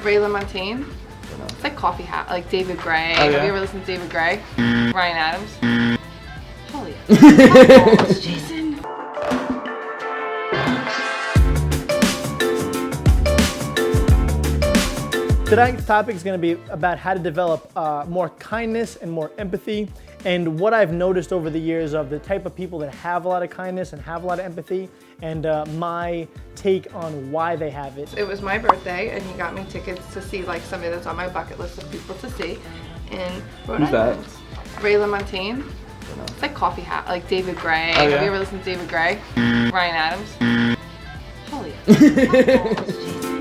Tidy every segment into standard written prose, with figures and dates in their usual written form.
Ray LaMontagne. It's like coffee hat, like David Gray. Oh, yeah? Have you ever listened to David Gray? Ryan Adams. Holy balls, Jason. Tonight's topic is going to be about how to develop more kindness and more empathy, and what I've noticed over the years of the type of people that have a lot of kindness and have a lot of empathy, and my take on why they have it. It was my birthday, and he got me tickets to see like somebody that's on my bucket list of people to see in Rhode Who's that? Island. Ray LaMontagne. It's like coffee hat, like David Gray. Oh, yeah? Have you ever listened to David Gray? Ryan Adams. Holy balls, Jason.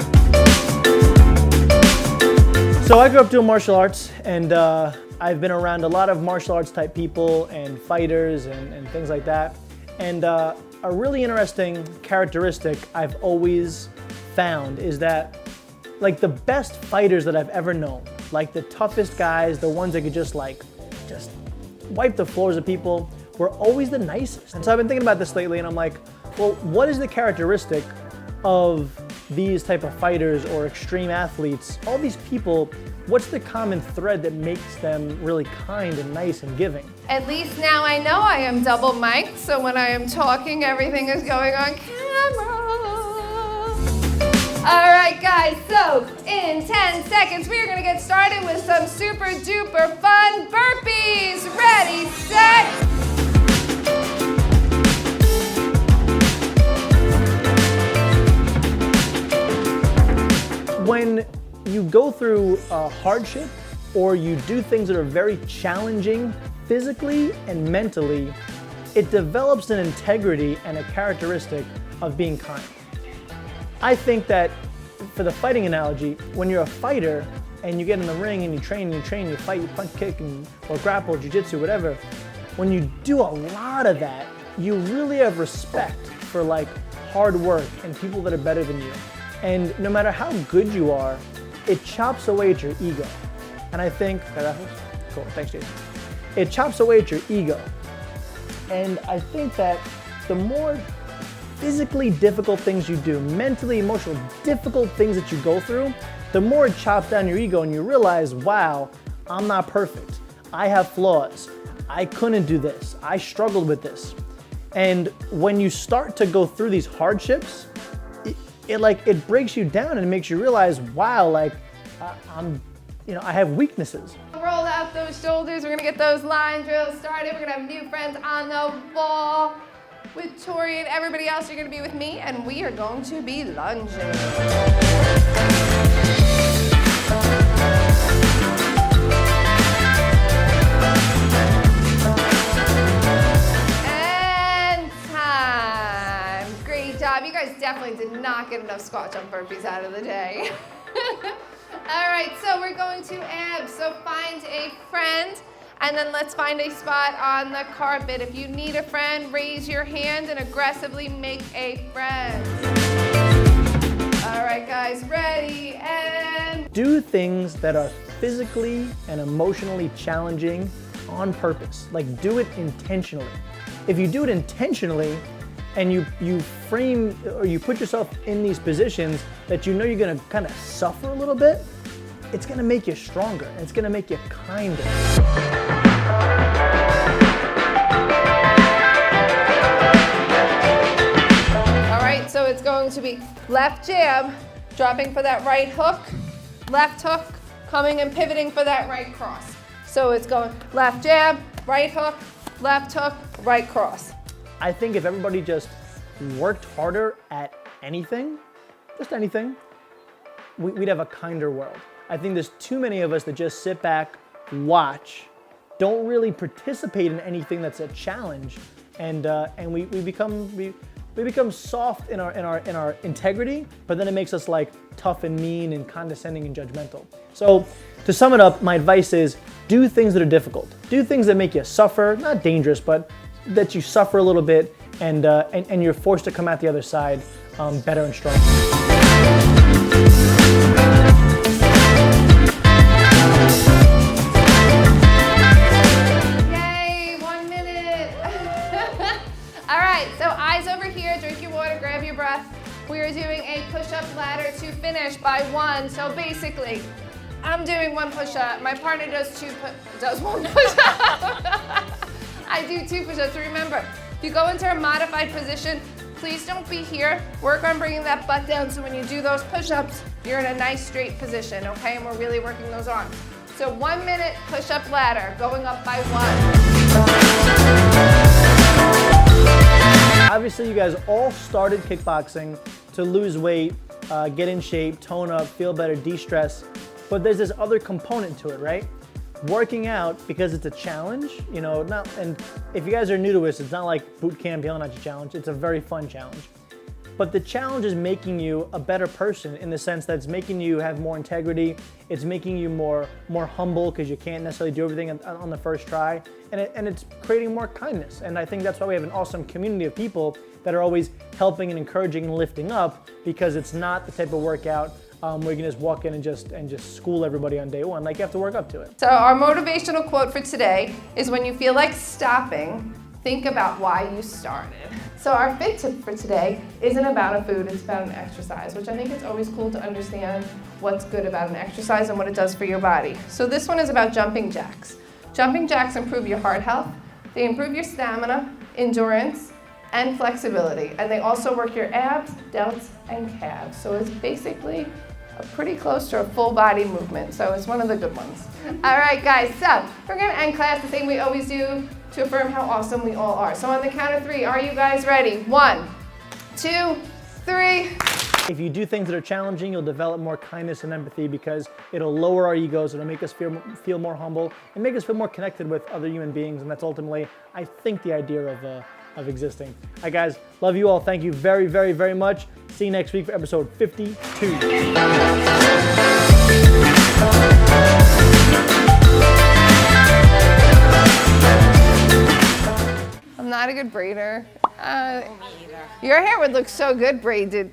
So I grew up doing martial arts, and I've been around a lot of martial arts type people and fighters and things like that. And a really interesting characteristic I've always found is that like the best fighters that I've ever known, like the toughest guys, the ones that could just wipe the floors of people, were always the nicest. And so I've been thinking about this lately, and I'm like, well, what is the characteristic of these type of fighters or extreme athletes? All these people, what's the common thread that makes them really kind and nice and giving? At least now I know I am double mic'd, so when I am talking, everything is going on camera. All right, guys, so in 10 seconds, we are gonna get started with some super duper fun burpees. Ready, set. When you go through a hardship or you do things that are very challenging physically and mentally, it develops an integrity and a characteristic of being kind. I think that for the fighting analogy, when you're a fighter and you get in the ring and you train, you fight, you punch, kick, or grapple, jiu-jitsu, whatever, when you do a lot of that, you really have respect for like hard work and people that are better than you. And no matter how good you are, it chops away at your ego. And I think, cool, thanks Jason. It chops away at your ego. And I think that the more physically difficult things you do, mentally, emotional, difficult things that you go through, the more it chops down your ego and you realize, wow, I'm not perfect. I have flaws. I couldn't do this. I struggled with this. And when you start to go through these hardships, it breaks you down and it makes you realize, wow, like I have weaknesses. Roll out those shoulders. We're gonna get those line drills started. We're gonna have new friends on the wall with Tori and everybody else. You're gonna be with me, and we are going to be lunging. And time. Great job. You guys definitely did not get enough squat jump burpees out of the day. All right, so we're going to abs. So find a friend, and then let's find a spot on the carpet. If you need a friend, raise your hand and aggressively make a friend. All right, guys, ready, and... Do things that are physically and emotionally challenging on purpose. Like, do it intentionally. If you do it intentionally, and you frame or you put yourself in these positions that you know you're gonna kind of suffer a little bit, it's gonna make you stronger, and it's gonna make you kinder. All right, so it's going to be left jab, dropping for that right hook, left hook, coming and pivoting for that right cross. So it's going left jab, right hook, right cross. I think if everybody just worked harder at anything, just anything, we'd have a kinder world. I think there's too many of us that just sit back, watch, don't really participate in anything that's a challenge, and we become soft in our integrity, but then it makes us like tough and mean and condescending and judgmental. So to sum it up, my advice is do things that are difficult. Do things that make you suffer, not dangerous, but that you suffer a little bit, and you're forced to come out the other side better and stronger. Yay, 1 minute. All right, so eyes over here, drink your water, grab your breath. We are doing a push-up ladder to finish by 1. So basically, I'm doing 1 push-up. My partner does 1 push-up. I do 2 push-ups. Remember, if you go into a modified position, please don't be here. Work on bringing that butt down so when you do those push-ups, you're in a nice straight position, okay? And we're really working those arms. So 1 minute push-up ladder, going up by 1. Obviously, you guys all started kickboxing to lose weight, get in shape, tone up, feel better, de-stress. But there's this other component to it, right? Working out, because it's a challenge, you know, and if you guys are new to this, it's not like boot camp, yelling at you challenge. It's a very fun challenge. But the challenge is making you a better person in the sense that it's making you have more integrity. It's making you more humble because you can't necessarily do everything on the first try. And it's creating more kindness. And I think that's why we have an awesome community of people that are always helping and encouraging and lifting up, because it's not the type of workout where you can just walk in and just school everybody on day one. Like, you have to work up to it. So our motivational quote for today is, when you feel like stopping, think about why you started. So our fit tip for today isn't about a food, it's about an exercise, which I think it's always cool to understand what's good about an exercise and what it does for your body. So this one is about jumping jacks. Jumping jacks improve your heart health, they improve your stamina, endurance, and flexibility. And they also work your abs, delts, and calves. So it's basically pretty close to a full body movement. So it's one of the good ones. All right, guys, so we're gonna end class the same we always do to affirm how awesome we all are. So on the count of 3, are you guys ready? 1, 2, 3. If you do things that are challenging, you'll develop more kindness and empathy, because it'll lower our egos, it'll make us feel more humble, and make us feel more connected with other human beings, and that's ultimately, I think, the idea of existing. All right, guys, love you all. Thank you very, very, very much. See you next week for episode 52. I'm not a good braider. Your hair would look so good braided.